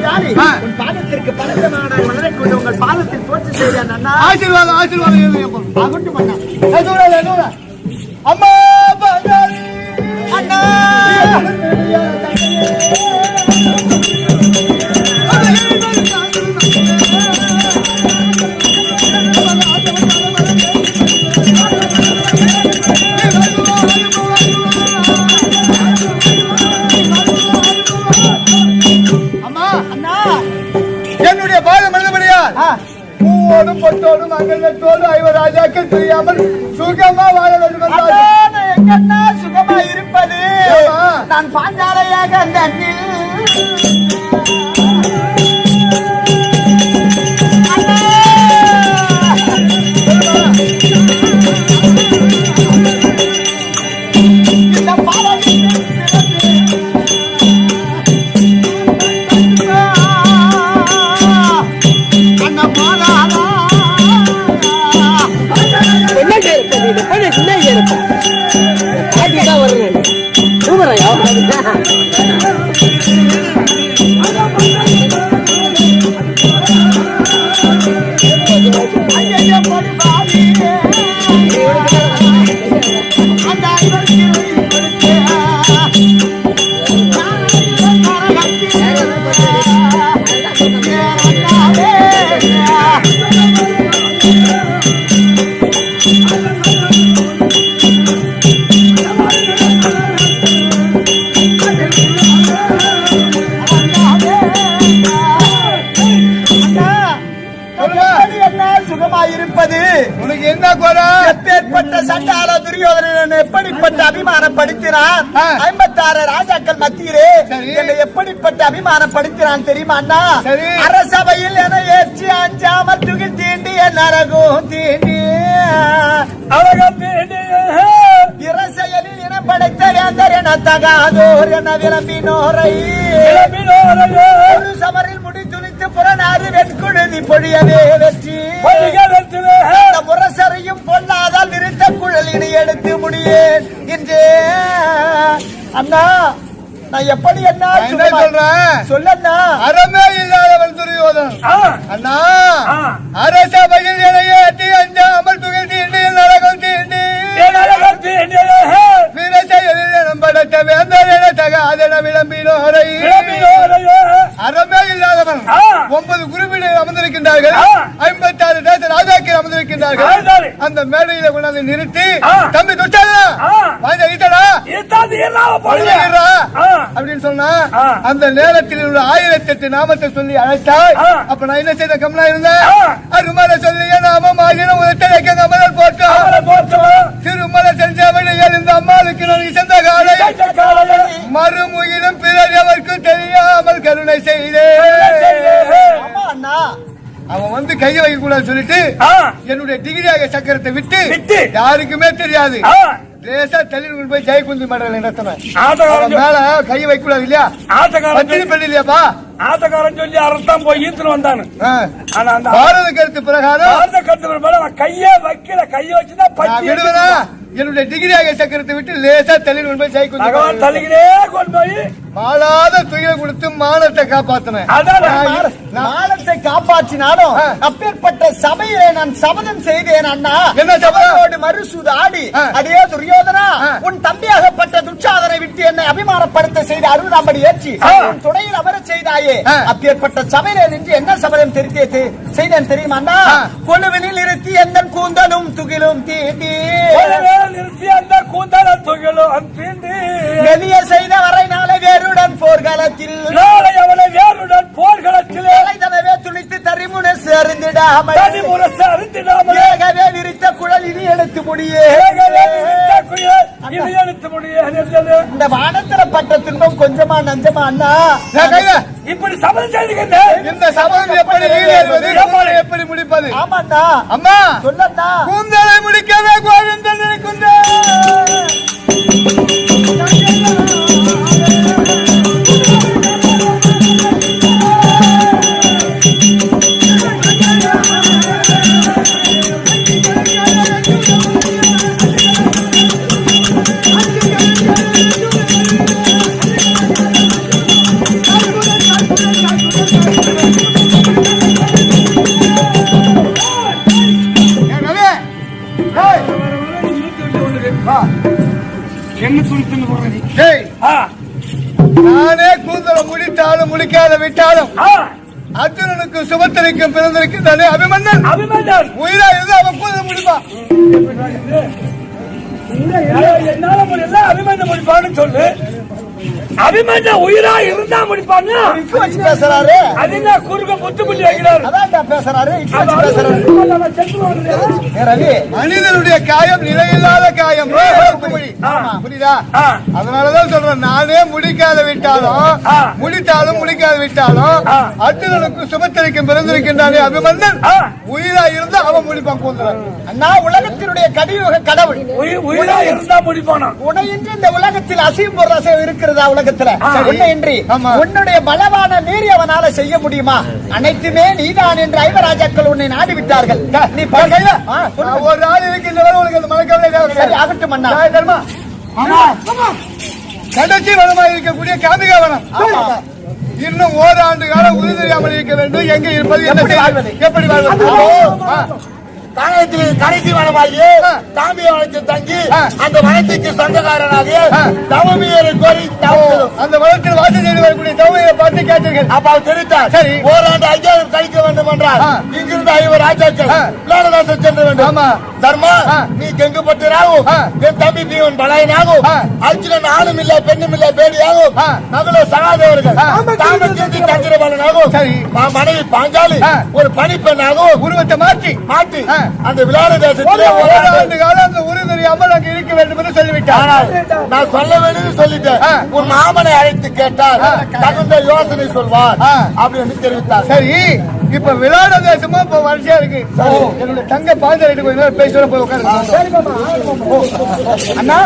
தாலி உன் பாதத்திற்கு பலமான மலரை கொண்டு உங்கள் பாதத்தில் போற்றி செய்தேன் அண்ணா. ஆசீர்வாதம் ஆசீர்வாதம் ஆகட்டும் அண்ணா. அம்மா பங்காளி அண்ணா என்னுடைய பாதம் எழுதபடியால் பூவோடும் பொட்டோடும் அங்கத்தோடு ஐவர் ராஜாக்கள் தெரியாமல் சுகமா வாழ வேண்டும் எங்கன்னா சுகமா இருப்பது நான் பாஞ்சாலையாக அந்த எப்படிப்பட்ட அபிமானப்படுத்தினான் 56 ராஜாக்கள் மத்தியிலே என்னை எப்படிப்பட்ட அபிமானப்படுத்தினான் தெரியுமா அண்ணா? அரசபையில் என ஏற்றி அஞ்சாமல் துகில் தீண்டி என் நரகும் தீண்டி இரசையலில் இனம் படைத்த வேந்தர் என தகாதோர் என விளம்பினோரை ஒரு சமரில் முடி துணித்து புறநாறு வெண்குழுதி பொழியவே வெற்றி முரசரையும் பொல்லாதால் நிறுத்த குழலினை எடுத்து முடியேன் என்றே அண்ணா. நான் எப்படி என்ன சொல்றேன் சொல்லண்ணா? அறமே இல்லாதவன் துரியோதன் அண்ணா அரசபையில் ஏற்றி அஞ்சாமல் துகில் தீண்டி நரகம் தீண்டி படைத்த வேந்தர் என தகாதென விளம்பினோரை அறமே இல்லாதவன் 9 குருவினர் அமர்ந்திருக்கின்றார்கள், 56 தேச ராஜாக்கள் அமர்ந்திருக்கின்றார்கள். அந்த மேடையில கொண்டாந்து நிறுத்தி தம்பி துஷ்டா அப்படின்னு சொன்னா அந்த நேரத்தில் உள்ள 1008 நாமத்தை சொல்லி அழைத்தாய். அப்ப நான் என்ன செய்த கமலா இருந்தேன்? அருமலை சொல்லிய நாமம் ஆகின உதட்டடைக்க கமலர் போட்டோம் திருமலை செஞ்சவனை எழுந்த அம்மாளுக்கு நான் இசந்த காலை மறுமுயிலும் பிறகு தெரியாமல் கருணை செய்தேன். அவன் வந்து கையை வைக்க கூடாது சொல்லிட்டு என்னுடைய டிகிரியாக சக்கரத்தை விட்டு யாருக்குமே தெரியாது லேசா தள்ளிட்டு போய் ஜெயகுந்தி மடல நடத்தினேன். மேல கை வைக்க கூடாது இல்லையா? பெண் இல்லையாப்பா? ஆட்டக்காரன் சொல்லி அரசாம் போய் ஈத்துன்னு வந்தானு. ஆனா அந்த பாரத கருத்து பிரகாரம் பாரத கருத்து மேல கையே வைக்கல, கையை வச்சுதான் விடுவதா என்னுடைய டிகிரியாக சக்கரத்தை விட்டு லேசா தள்ளிட்டு போய் ஜெயகுந்தி தள்ளிக்கிட்டே கொண்டு போய் மாளாத துயில கொடுத்து மானத்தை காப்பாத்தினேன். மானத்தை காப்பாற்றினாலும் அப்பேற்பட்ட சபையிலே நான் சபதம் செய்தேன் அண்ணா. என்ன சபதம்? மறுசூது ஆடி அடியே துரியோதனா, உன் தம்பியாகப்பட்ட துச்சாதனை விட்டு என்னை அபிமானப்படுத்த செய்த அருள்தாம்படி ஏற்றி துணையில் அமர செய்தாயே. அப்பேற்பட்ட சபையிலே நின்று என்ன சபதம் செய்தேன் தெரியுமா அண்ணா? கொழுவினில் நிறுத்தி எந்த கூந்தலும் துகிலும் தீண்டி வெளிய செய்த வரை நாளை வேறுடன் போர்க்களத்தில் தலைதனவே துணித்து தரிமுனசு அறிந்திடாமல் விரித்த குழல் இனி எடுத்து முடியே. இந்த வானத்திரப்பட்ட துன்பம் கொஞ்சமா நஞ்சமா அண்ணா? இப்படி சபதம் செய்துகின்ற இந்த சபதம் எப்படி முடிப்பது? ஆமாண்ணா. அம்மா சொல்லண்ணா. கூந்தலை முடிக்கவே கோவிந்தன் நினைக்கின்ற டேய், ஆ, நானே கூந்தல முடித்தாலும் முடிக்காத விட்டாலும் ஆ, அர்ஜுனனுக்கு சுபத்திரைக்கும் பிறந்திருக்கின்றானே அபிமன்னன் அபிமன்யன். உயிரா இருந்து அவன் கூந்தல முடிப்பான். என்னால முடியல, அபிமன்யன் முடிப்பான்னு சொல்லு. அபிமன்யன் உயிரா இருந்தா முடிப்பான்னு இக்கு வச்சு பேசுறாரு. அது என்ன குறுக்க முத்துப்புள்ளி வைக்கிறாரு? அதான்டா பேசுறாரு. இக்கு வச்சு பேசுறாரு. ஏ ரவி, மனிதனுடைய காயம் நிலையில்லாத காயம். குமரி. புரியுதா? ஆ. அதனாலதான் சொல்றேன், நானே முடிக்காத விட்டாலும் ஆ. முடித்தாலும் முடிக்காத விட்டாலும் ஆ. அர்ஜுனனுக்கு சுபத்திரைக்கும் பிறந்திருக்கின்றானே அபிமன்னன் ஆ. உயிரா இருந்து அவன் முடிப்பான் கூந்தல. அண்ணா உலகத்தினுடைய கலியுக கடவுள் உயிரா இருந்தா முடிப்பானா? உனையின்றி இந்த உலகத்தில் அசையும் ஒரு அசைவு இருக்கிறதா உலகத்துல? சரி. உன்னையின்றி ஆமா. உன்னுடைய பலவான மீறி அவனால செய்ய முடியுமா? அனைத்துமே நீதான் என்று ஐவராஜாக்கள் உன்னை நாடி விட்டார்கள். நீ கையில நான் ஒரு ஆள் இருக்கின்றவரை உனக்கு அந்த மனக்கவலை தேவை சரி கிடையாது. ஆகட்டும் அண்ணா. ஜாய் தர்மா. கடைசி வனமாக இருக்கக்கூடிய காமிகா வனம். ஆமா. இன்னும் ஓராண்டு காலம் உறுதி தெரியாமல் இருக்க வேண்டும். எங்க இருப்பது, என்ன எப்படி செய்வது? வாழ்வது? எப்படி வாழ்வது? ஆ. தாயத்தில் கடைசி வனமாகி தாமிய வனத்தில் தங்கி ஆ. அந்த வனத்துக்கு சொந்தக்காரனாக ஆ. தவமியரை கோரி தவம் அந்த வனத்தில் வாசல் செய்து வரக்கூடிய தவமையை பார்த்து கேட்டீர்கள். அப்ப அவர் தெரிவித்தார். சரி. ஓராண்டு ஐயாயிரம் கழிக்க வேண்டும் என்றால் ஆ. இங்கிருந்து 5 ராஜாக்கள் ஆ. விளாடதாசம் சென்ற வேண்டும். ஆமா. தர்மா ஆ. நீ கெங்குப்பட்டிராகும் ஆ. என் தம்பி பீவன் பலாயனாகும் ஆ. அர்ஜுனன் ஆணும் இல்ல பெண்ணும் இல்ல பேடியாகும் ஆ. நகுல சகாதேவர்கள் ஆ. தாமக்கீர்த்தி தந்திரபாலனாகும் சரி. மனைவி பாஞ்சாலி ஆ. ஒரு பணிப்பெண்ணாகும் உருவத்தை மாற்றி மாட்டி ஆ. அந்த விளையாட தேசத்திலே ஓராண்டு காலம் அந்த உறுதி தெரியாமல் அங்கு இருக்க வேண்டும் என்று சொல்லிவிட்டார். ஆனால் நான் சொல்ல வேண்டியது சொல்லிட்டேன். ஆ. உன் மாமனை அழைத்து கேட்டால் ஆ. தகுந்த யோசனை சொல்வார் ஆ. அப்படின்னு தெரிவித்தார். சரி, இப்ப விளையாட தேசமும் இப்ப வரிசையா இருக்கு. என்னுடைய தங்க பாஞ்சலிட்டு கொஞ்ச நேரம் பேசுற போய் உட்காந்து. அண்ணா